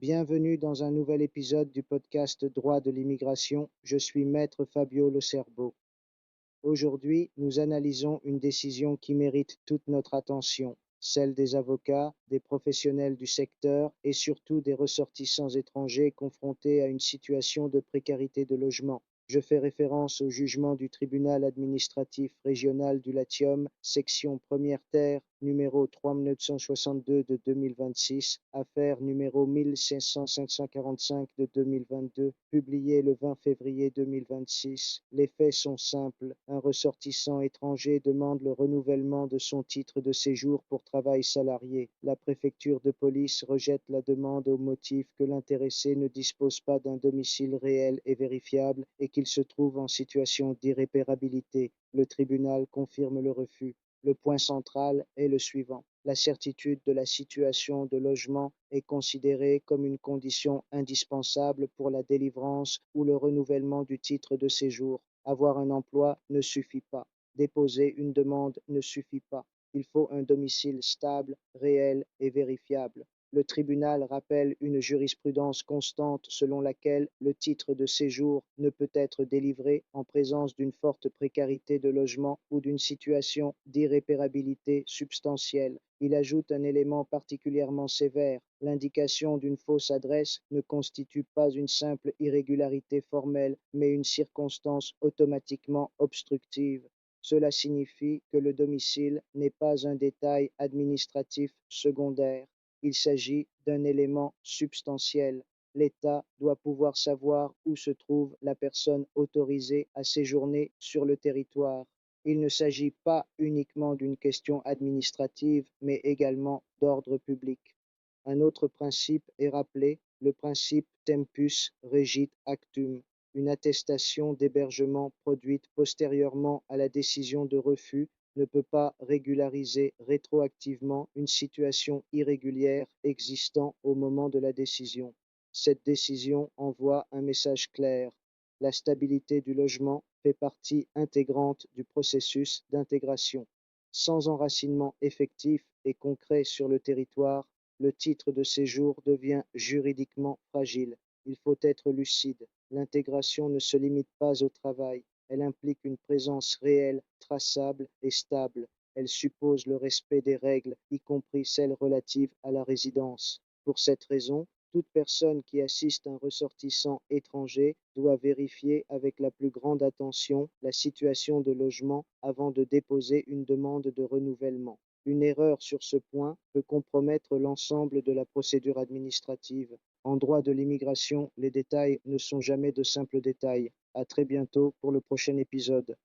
Bienvenue dans un nouvel épisode du podcast Droit de l'immigration. Je suis Maître Fabio Le Cerbo. Aujourd'hui, nous analysons une décision qui mérite toute notre attention, celle des avocats, des professionnels du secteur et surtout des ressortissants étrangers confrontés à une situation de précarité de logement. Je fais référence au jugement du tribunal administratif régional du Latium, section première terre, numéro 3962 de 2026, affaire numéro 1545 de 2022, publié le 20 février 2026. Les faits sont simples. Un ressortissant étranger demande le renouvellement de son titre de séjour pour travail salarié. La préfecture de police rejette la demande au motif que l'intéressé ne dispose pas d'un domicile réel et vérifiable et qu'il se trouve en situation d'irréparabilité. Le tribunal confirme le refus. Le point central est le suivant. La certitude de la situation de logement est considérée comme une condition indispensable pour la délivrance ou le renouvellement du titre de séjour. Avoir un emploi ne suffit pas. Déposer une demande ne suffit pas. Il faut un domicile stable, réel et vérifiable. Le tribunal rappelle une jurisprudence constante selon laquelle le titre de séjour ne peut être délivré en présence d'une forte précarité de logement ou d'une situation d'irréparabilité substantielle. Il ajoute un élément particulièrement sévère. L'indication d'une fausse adresse ne constitue pas une simple irrégularité formelle, mais une circonstance automatiquement obstructive. Cela signifie que le domicile n'est pas un détail administratif secondaire. Il s'agit d'un élément substantiel. L'État doit pouvoir savoir où se trouve la personne autorisée à séjourner sur le territoire. Il ne s'agit pas uniquement d'une question administrative, mais également d'ordre public. Un autre principe est rappelé, le principe tempus regit actum, une attestation d'hébergement produite postérieurement à la décision de refus ne peut pas régulariser rétroactivement une situation irrégulière existant au moment de la décision. Cette décision envoie un message clair. La stabilité du logement fait partie intégrante du processus d'intégration. Sans enracinement effectif et concret sur le territoire, le titre de séjour devient juridiquement fragile. Il faut être lucide. L'intégration ne se limite pas au travail. Elle implique une présence réelle, traçable et stable. Elle suppose le respect des règles, y compris celles relatives à la résidence. Pour cette raison, toute personne qui assiste un ressortissant étranger doit vérifier avec la plus grande attention la situation de logement avant de déposer une demande de renouvellement. Une erreur sur ce point peut compromettre l'ensemble de la procédure administrative. En droit de l'immigration, les détails ne sont jamais de simples détails. À très bientôt pour le prochain épisode.